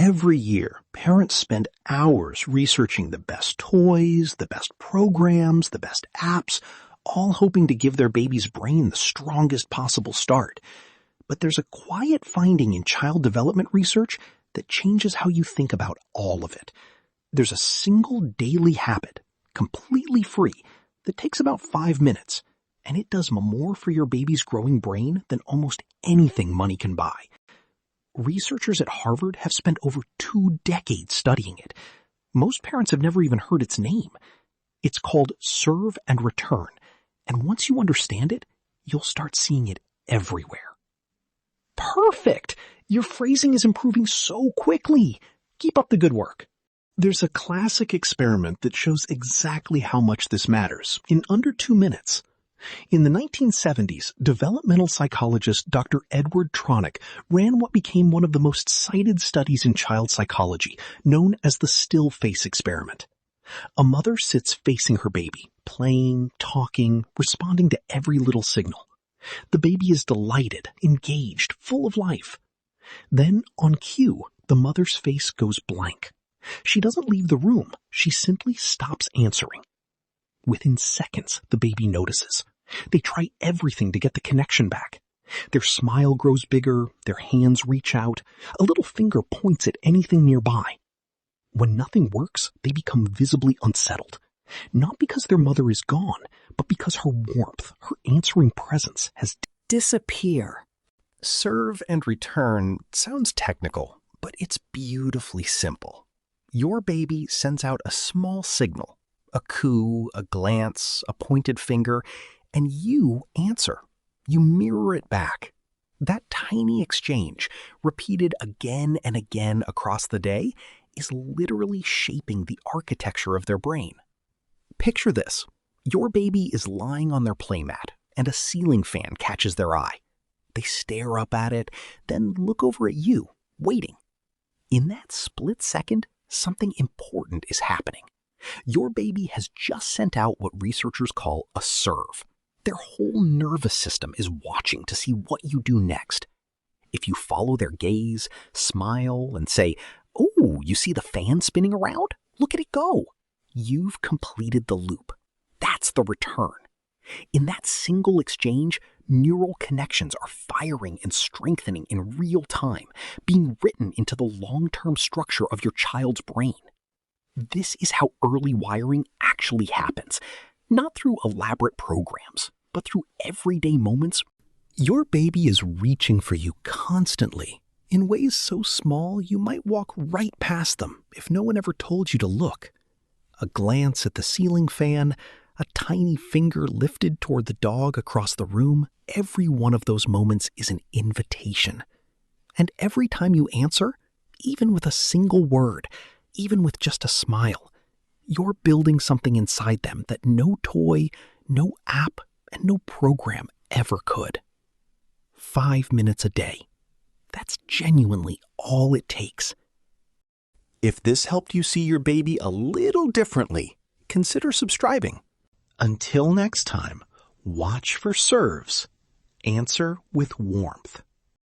Every year, parents spend hours researching the best toys, the best programs, the best apps, all hoping to give their baby's brain the strongest possible start. But there's a quiet finding in child development research that changes how you think about all of it. There's a single daily habit, completely free, that takes about 5 minutes, and it does more for your baby's growing brain than almost anything money can buy. Researchers at Harvard have spent over 2 decades studying it. Most parents have never even heard its name. It's called Serve and Return, and once you understand it, you'll start seeing it everywhere. Perfect! Your phrasing is improving so quickly. Keep up the good work. There's a classic experiment that shows exactly how much this matters in under 2 minutes. In the 1970s, developmental psychologist Dr. Edward Tronick ran what became one of the most cited studies in child psychology, known as the still face experiment. A mother sits facing her baby, playing, talking, responding to every little signal. The baby is delighted, engaged, full of life. Then, on cue, the mother's face goes blank. She doesn't leave the room. She simply stops answering. Within seconds, the baby notices. They try everything to get the connection back. Their smile grows bigger, their hands reach out, a little finger points at anything nearby. When nothing works, they become visibly unsettled. Not because their mother is gone, but because her warmth, her answering presence has disappeared. Serve and return sounds technical, but it's beautifully simple. Your baby sends out a small signal, a coo, a glance, a pointed finger, and you answer. You mirror it back. That tiny exchange, repeated again and again across the day, is literally shaping the architecture of their brain. Picture this. Your baby is lying on their playmat, and a ceiling fan catches their eye. They stare up at it, then look over at you, waiting. In that split second, something important is happening. Your baby has just sent out what researchers call a serve. Their whole nervous system is watching to see what you do next. If you follow their gaze, smile, and say, "Oh, you see the fan spinning around? Look at it go." You've completed the loop. That's the return. In that single exchange, neural connections are firing and strengthening in real time, being written into the long-term structure of your child's brain. This is how early wiring actually happens, not through elaborate programs, but through everyday moments. Your baby is reaching for you constantly, in ways so small you might walk right past them if no one ever told you to look. A glance at the ceiling fan, a tiny finger lifted toward the dog across the room, every one of those moments is an invitation. And every time you answer, even with a single word, even with just a smile, you're building something inside them that no toy, no app, and no program ever could. 5 minutes a day. That's genuinely all it takes. If this helped you see your baby a little differently, consider subscribing. Until next time, watch for serves. Answer with warmth.